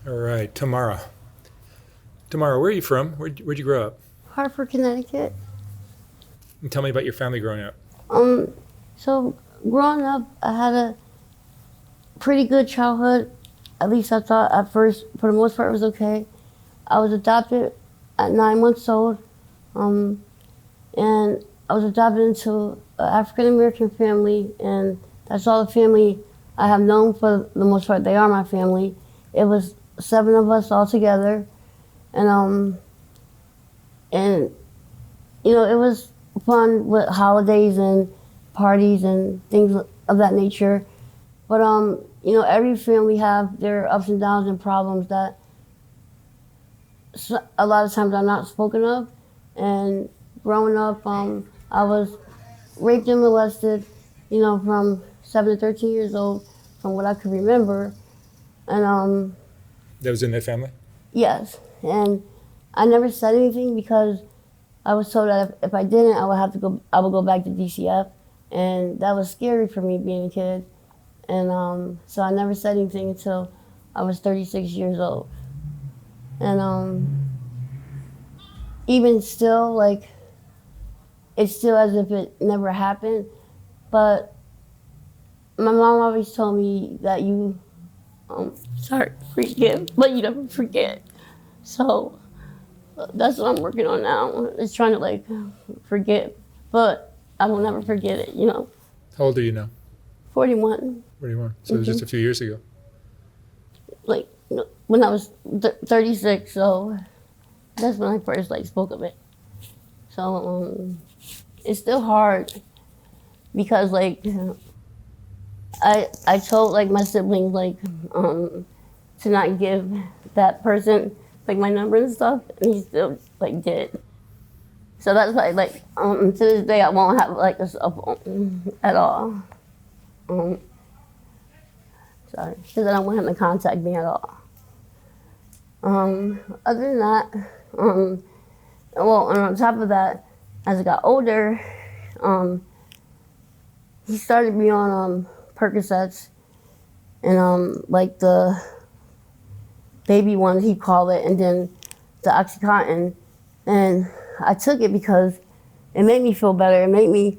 All right, Tamara. Tamara, where are you from? Where'd you grow up? Hartford, Connecticut. And tell me about your family growing up. Um, so growing up, I had a pretty good childhood. At least I thought at first, for the most part, it was okay. I was adopted at 9 months old, and I was adopted into an African American family, and that's all the family I have known for the most part. They are my family. It was 7 of us all together, and it was fun with holidays and parties and things of that nature. But every family have their ups and downs and problems that a lot of times are not spoken of. And growing up, I was raped and molested, from 7 to 13 years old, from what I could remember. And That was in their family? yes, and I never said anything because I was told that if I didn't, I would go back to DCF, and that was scary for me being a kid. And so I never said anything until I was 36 years old. And even still, like, it's still as if it never happened. But my mom always told me that you forgive, but you never forget. So that's what I'm working on now. Is trying to like forget, but I will never forget it. How old are you now? 41. 41. So it was just a few years ago. Like when I was 36, so that's when I first like spoke of it. So it's still hard because like I told like my siblings like to not give that person like my number and stuff, and he still like did. So that's why like to this day I won't have like a cell phone at all. Sorry, because I don't want him to contact me at all. Other than that, well, and on top of that, as I got older, he started me on Percocets and like the baby one, he called it, and then the Oxycontin. And I took it because it made me feel better. It made me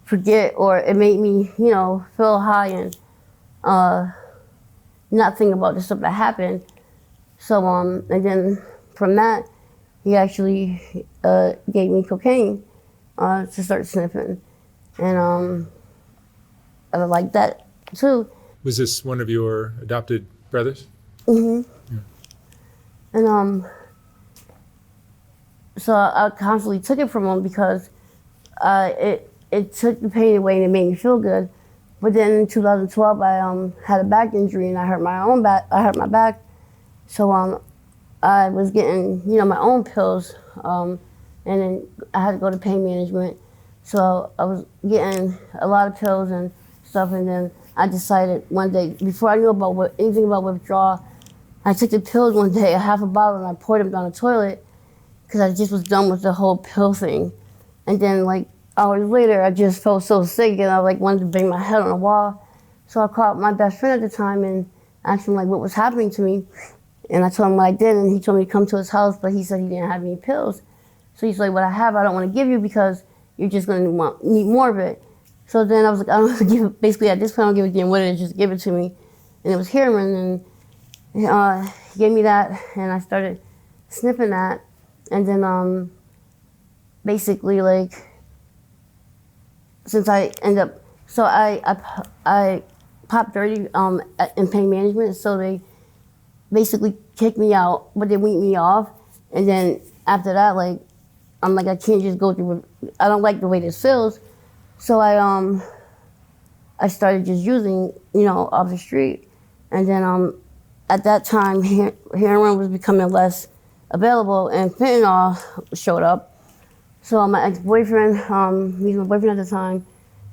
forget, or it made me, feel high and not think about the stuff that happened. So, and then from that, he actually gave me cocaine to start sniffing. And I like that too. Was this one of your adopted brothers? Mm-hmm. Yeah. And so I constantly took it from him because it took the pain away and it made me feel good. But then in 2012, I had a back injury and I hurt my back. I hurt my back, so I was getting my own pills, and then I had to go to pain management. So I was getting a lot of pills and stuff, and then I decided one day, before I knew about anything about withdrawal, I took the pills one day, a half a bottle, and I poured them down the toilet because I just was done with the whole pill thing. And then like hours later, I just felt so sick and I like wanted to bang my head on the wall. So I called my best friend at the time and asked him like what was happening to me. And I told him what I did, and he told me to come to his house, but he said he didn't have any pills. So he's like, what I have, I don't want to give you because you're just going to need more of it. So then I was like, I don't want to give it, basically at this point, I don't give a damn what it is, just give it to me. And it was heroin, and he gave me that, and I started sniffing that. And then basically like, since I end up, so I popped dirty in pain management, so they basically kicked me out, but they weaned me off. And then after that, like, I'm like, I can't just go through, I don't like the way this feels. So I started just using, off the street. And then at that time, heroin was becoming less available and fentanyl showed up. So my ex-boyfriend, he's my boyfriend at the time,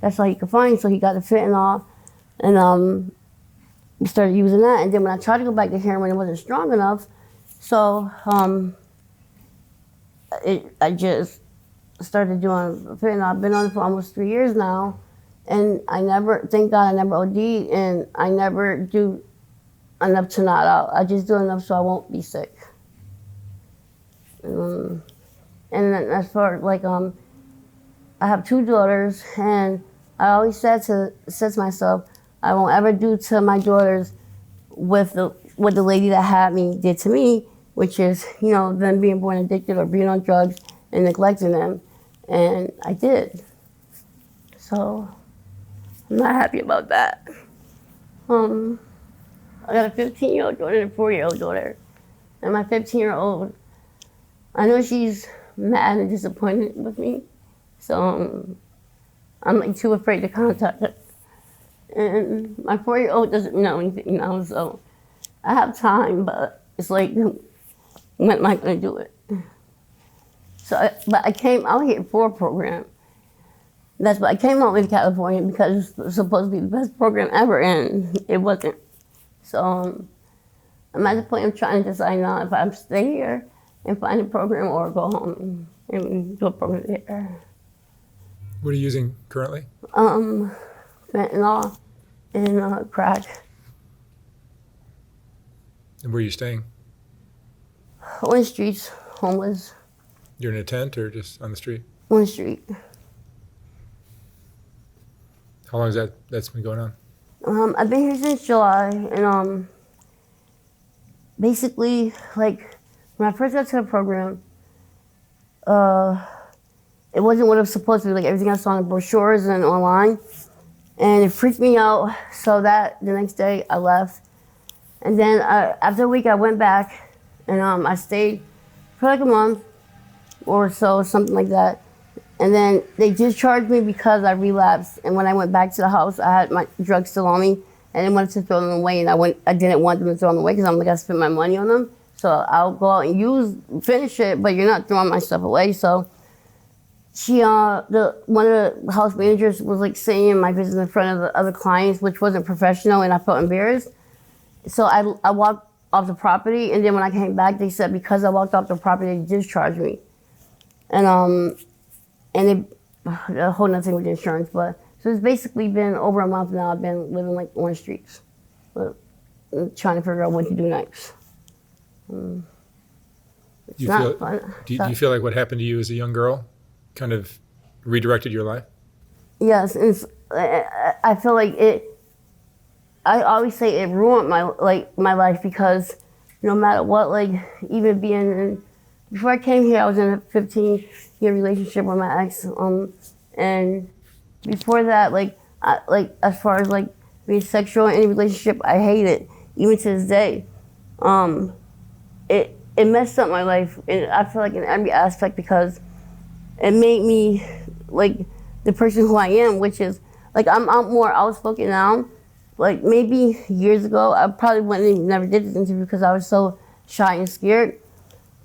that's all he could find, so he got the fentanyl. And we started using that. And then when I tried to go back to heroin, it wasn't strong enough. So I just started doing fentanyl. I've been on it for almost 3 years now. And thank God I never OD'd, and I never do enough to not out. I just do enough so I won't be sick. And then as far as like I have 2 daughters, and I always said to myself, I won't ever do to my daughters what the lady that had me did to me, which is, you know, them being born addicted or being on drugs and neglecting them. And I did. So I'm not happy about that. I got a 15-year-old daughter and a 4-year-old daughter. And my 15-year-old, I know she's mad and disappointed with me. So I'm like too afraid to contact her. And my 4-year-old doesn't know anything now, so I have time, but it's like, when am I gonna do it? So, but I came out here for a program. That's why I came out with California, because it was supposed to be the best program ever, and it wasn't. So I'm at the point of trying to decide now if I stay here and find a program or go home and do a program there. What are you using currently? Fentanyl and crack. And where are you staying? On the streets, homeless. You're in a tent or just on the street? On the street. How long has that's been going on? I've been here since July, and basically, like, when I first got to the program, it wasn't what it was supposed to be, like everything I saw in the brochures and online, and it freaked me out, so that the next day I left. And then after a week I went back, and I stayed for like a month or so, something like that. And then they discharged me because I relapsed. And when I went back to the house, I had my drugs still on me. And I wanted to throw them away, and I didn't want them to throw them away because I'm like, I spent my money on them. So I'll go out and finish it, but you're not throwing my stuff away. So she, one of the house managers was like saying my business in front of the other clients, which wasn't professional, and I felt embarrassed. So I walked off the property, and then when I came back, they said because I walked off the property, they discharged me. And a whole nother thing with insurance, but so it's basically been over a month now. I've been living like on the streets, but I'm trying to figure out what to do next. It's not fun. Do you feel like what happened to you as a young girl kind of redirected your life? Yes, I feel like it. I always say it ruined my life, because no matter what, like even being in, before I came here, I was in a 15-year relationship with my ex, and before that, as far as like being sexual in any relationship, I hate it. Even to this day, it messed up my life, and I feel like in every aspect, because it made me like the person who I am, which is like I'm more outspoken now. Like maybe years ago, I probably never did this interview because I was so shy and scared.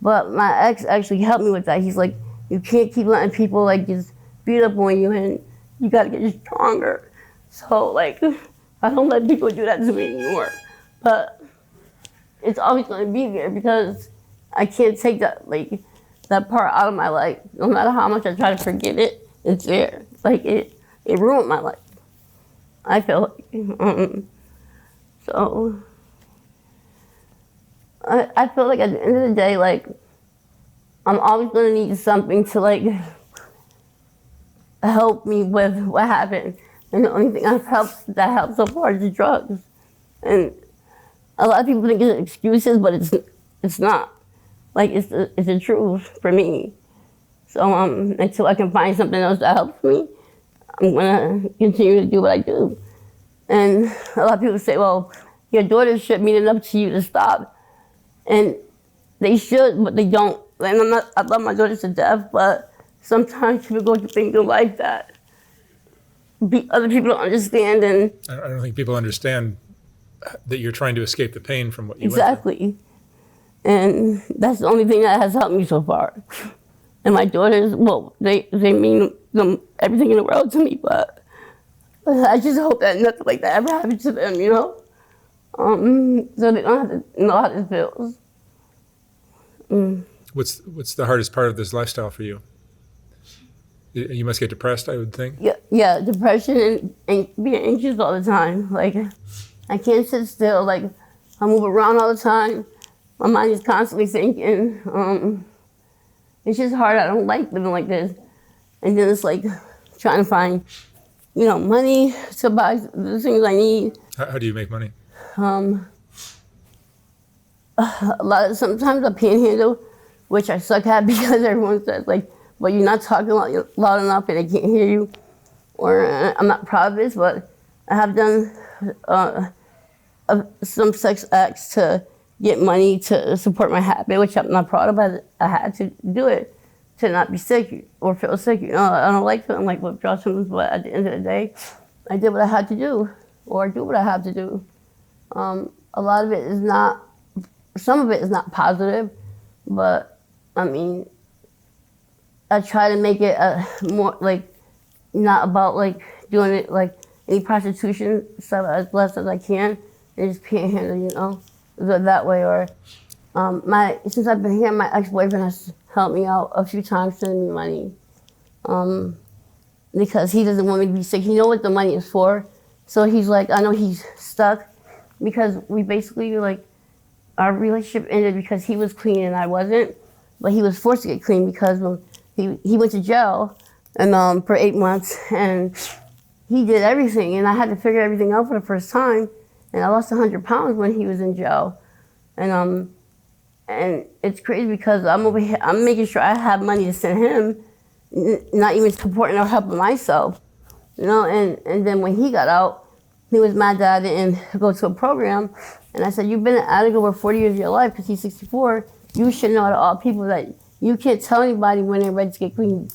But my ex actually helped me with that. He's like, you can't keep letting people like just beat up on you, and you gotta get stronger. So like, I don't let people do that to me anymore. But it's always gonna be there because I can't take that part out of my life. No matter how much I try to forget it, it's there. Like it ruined my life. I feel like, so. I feel like at the end of the day, like, I'm always gonna need something to like help me with what happened. And the only thing that helps so far is the drugs. And a lot of people think it's excuses, but it's not. Like it's the truth for me. So until I can find something else that helps me, I'm gonna continue to do what I do. And a lot of people say, well, your daughters should mean enough to you to stop. And they should, but they don't. And I love my daughters to death, but sometimes people go through things in life that other people don't understand. And I don't think people understand that you're trying to escape the pain from what you exactly. went through. And that's the only thing that has helped me so far. And my daughters, well, they mean everything in the world to me, but I just hope that nothing like that ever happens to them, you know? So they don't have to know how this feels. What's the hardest part of this lifestyle for you? You must get depressed, I would think. Yeah, depression and being anxious all the time. Like, I can't sit still. Like, I move around all the time. My mind is constantly thinking. It's just hard. I don't like living like this. And then it's like trying to find, money to buy the things I need. How do you make money? Sometimes I panhandle, which I suck at because everyone says well, you're not talking loud enough and they can't hear you. Or I'm not proud of this, but I have done some sex acts to get money to support my habit, which I'm not proud of, but I had to do it to not be sick or feel sick. I don't like feeling like withdrawal symptoms, but at the end of the day, I did what I had to do, or do what I had to do. A lot of it is not, some of it is not positive, but I mean, I try to make it more not about doing it any prostitution stuff as less as I can, and just panhandle, that way. Or since I've been here, my ex-boyfriend has helped me out a few times, sending me money, because he doesn't want me to be sick. He knows what the money is for, so he's like, I know he's stuck, because we basically our relationship ended because he was clean and I wasn't, but he was forced to get clean because he went to jail and for 8 months, and he did everything, and I had to figure everything out for the first time, and I lost 100 pounds when he was in jail, and it's crazy because I'm over here, I'm making sure I have money to send him, not even supporting or helping myself, and then when he got out, he was mad that I didn't go to a program, and I said, you've been an addict over 40 years of your life, because he's 64, you should know out of all people that you can't tell anybody when they're ready to get clean.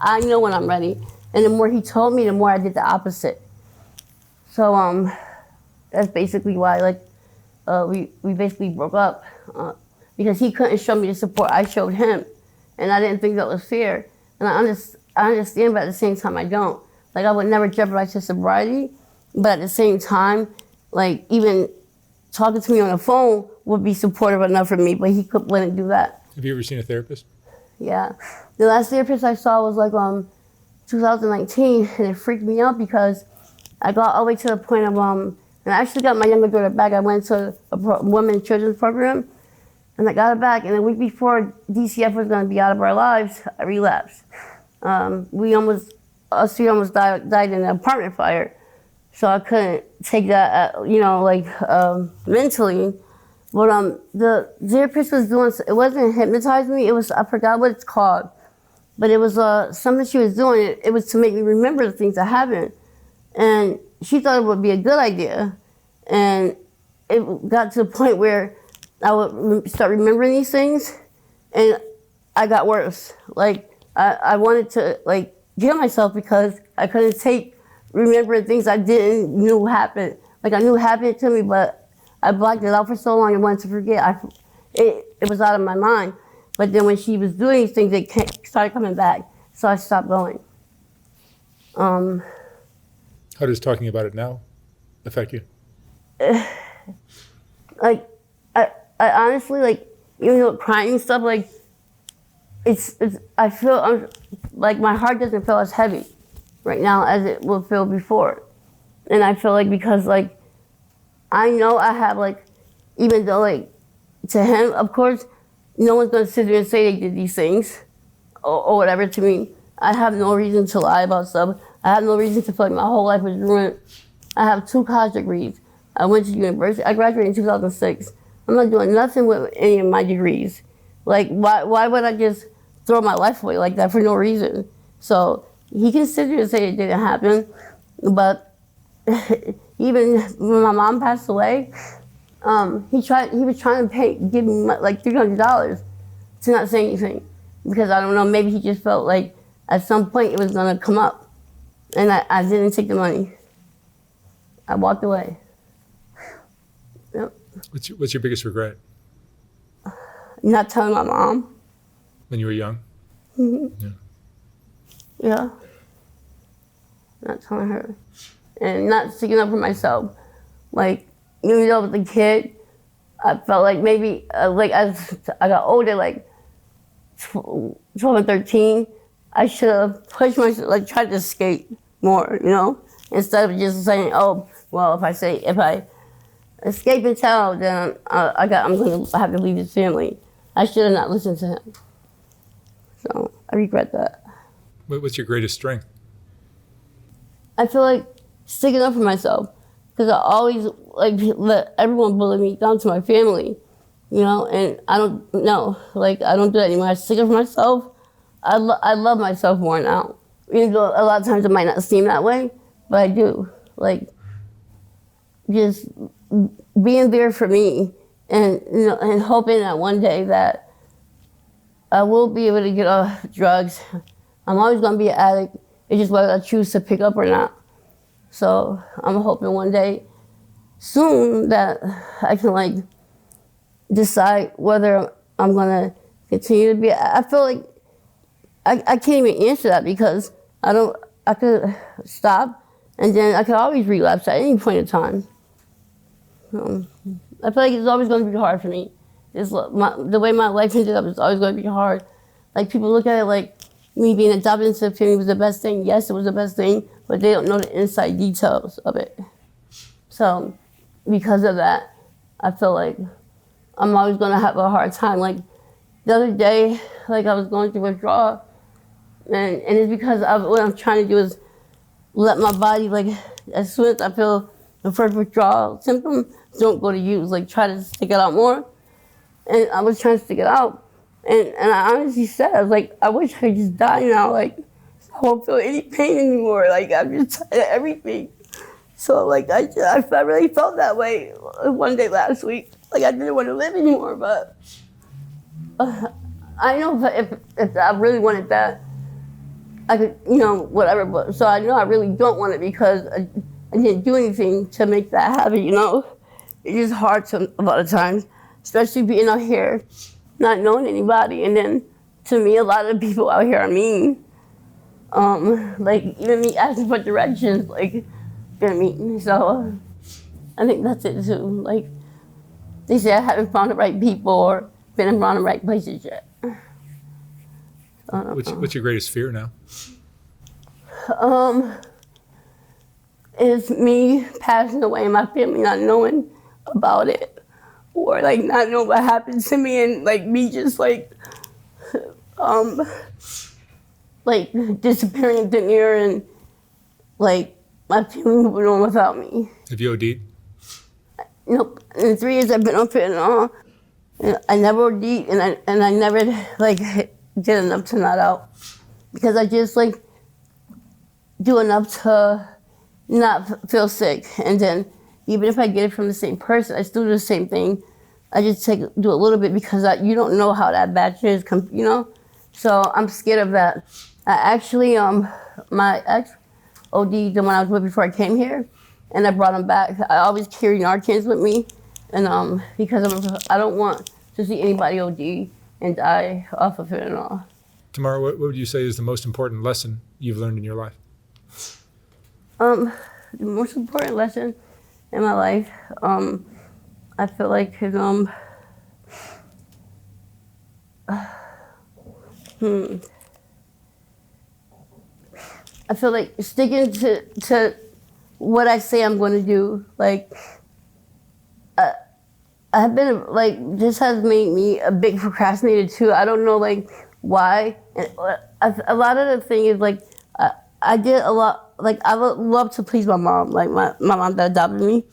I know when I'm ready. And the more he told me, the more I did the opposite. So that's basically why we basically broke up, because he couldn't show me the support I showed him, and I didn't think that was fair. And I understand, but at the same time I don't. I would never jeopardize his sobriety, but at the same time, even talking to me on the phone would be supportive enough for me, but he wouldn't do that. Have you ever seen a therapist? Yeah. The last therapist I saw was 2019, and it freaked me out because I got all the way to the point of, and I actually got my younger daughter back. I went to a women and children's program, and I got her back, and the week before DCF was going to be out of our lives, I relapsed. Us three almost died in an apartment fire, so I couldn't take that, mentally. But the therapist was doing, it wasn't hypnotizing me, it was, I forgot what it's called, but it was something she was doing, it was to make me remember the things that happened. And she thought it would be a good idea. And it got to the point where I would start remembering these things, and I got worse. I wanted to kill myself because I couldn't take remembering things I didn't knew happened. I knew it happened to me, but I blocked it out for so long and wanted to forget. It was out of my mind. But then when she was doing these things, it started coming back. So I stopped going. How does talking about it now affect you? I honestly, even though crying and stuff, I feel my heart doesn't feel as heavy right now as it would feel before. And I feel because I know I have even though to him, of course, no one's gonna sit there and say they did these things or whatever to me. I have no reason to lie about stuff. I have no reason to feel like my whole life was ruined. I have 2 college degrees. I went to university. I graduated in 2006. I'm not doing nothing with any of my degrees. Why would I just throw my life away like that for no reason? So he can sit there and say it didn't happen, but even when my mom passed away, he was trying to give me $300 to not say anything, because I don't know, maybe he just felt like at some point it was gonna come up, and I didn't take the money. I walked away. Yep. What's your biggest regret? Not telling my mom. When you were young? Mm-hmm. Yeah. Not telling her. And not sticking up for myself. Even though I was a kid, I felt like maybe, as I got older, 12 and 13, I should have pushed myself, tried to escape more, instead of just saying, oh, well, if I escape and tell, then I'm going to have to leave his family. I should have not listened to him. So I regret that. What's your greatest strength? I feel like sticking up for myself because I always like let everyone bully me down to my family, you know, and I don't know, like I don't do that anymore. I stick up for myself. I love myself more now. Even though a lot of times it might not seem that way, but I do. Like just being there for me and, you know, and hoping that one day that I will be able to get off drugs. I'm always gonna be an addict. It's just whether I choose to pick up or not. So I'm hoping one day soon that I can like decide whether I'm gonna continue to be. I feel like I can't even answer that because I could stop and then I could always relapse at any point in time. I feel like it's always gonna be hard for me. The way my life ended up is always gonna be hard. Like people look at it like me being adopted into the family was the best thing. Yes, it was the best thing, but they don't know the inside details of it. So because of that, I feel like I'm always gonna have a hard time. Like the other day, like I was going through withdrawal, and it's because what I'm trying to do is let my body, like as soon as I feel the first withdrawal symptom, don't go to use, like try to stick it out more. And I was trying to stick it out. And I honestly said, I was like, I wish I could just die now. Like, I won't feel any pain anymore. Like, I'm just tired of everything. So, like, I really felt that way one day last week. Like, I didn't want to live anymore, but I know if I really wanted that, I could, you know, whatever. But so I know I really don't want it because I didn't do anything to make that happen, you know? It's just hard a lot of times, especially being out here, not knowing anybody. And then, to me, a lot of the people out here are mean. Like, even me asking for directions, like, they're mean. So, I think that's it, too. Like, they say I haven't found the right people or been around the right places yet. What's your greatest fear now? Is me passing away and my family not knowing about it, or like not know what happened to me, and like me just like disappearing in thin air, and like my family moving on without me. Have you OD'd? Nope. In the 3 years I've been on fentanyl, I never OD'd, and I never like did enough to not out because I just like do enough to not feel sick, and then even if I get it from the same person, I still do the same thing. I just do a little bit because you don't know how that batch is, you know? So I'm scared of that. I actually, my ex OD'd the one I was with before I came here, and I brought him back. I always carry Narcans with me, and because I don't want to see anybody OD and die off of fentanyl. Tamara, what would you say is the most important lesson you've learned in your life? The most important lesson in my life, I feel like is I feel like sticking to what I say I'm going to do. Like I've been like, this has made me a big procrastinator too. I don't know like why. And a lot of the thing is like I did a lot. Like I would love to please my mom, like my mom that adopted me.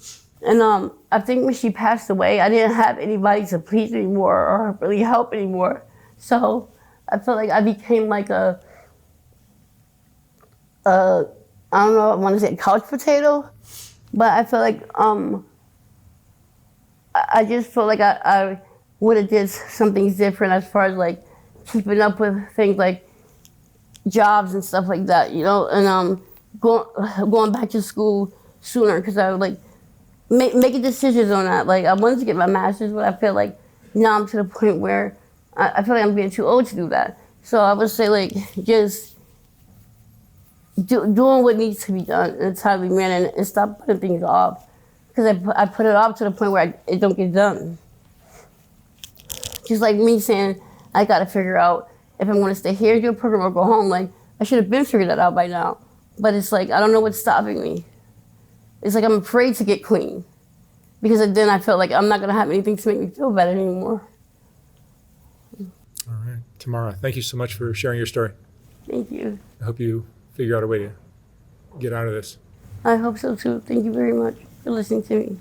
And I think when she passed away, I didn't have anybody to please anymore or really help anymore. So I felt like I became like I don't know, I want to say a couch potato, but I feel like I just feel like I would have did something different as far as like keeping up with things like jobs and stuff like that, you know, and going back to school sooner because I would like making decisions on that. Like I wanted to get my master's, but I feel like now I'm to the point where I feel like I'm getting too old to do that. So I would say like just doing what needs to be done in a timely manner and stop putting things off, because I put it off to the point where it don't get done. Just like me saying I got to figure out if I'm going to stay here, do a program, or go home. Like I should have been figured that out by now. But it's like, I don't know what's stopping me. It's like I'm afraid to get clean. because then I felt like I'm not going to have anything to make me feel better anymore. All right. Tamara, thank you so much for sharing your story. Thank you. I hope you figure out a way to get out of this. I hope so too. Thank you very much for listening to me.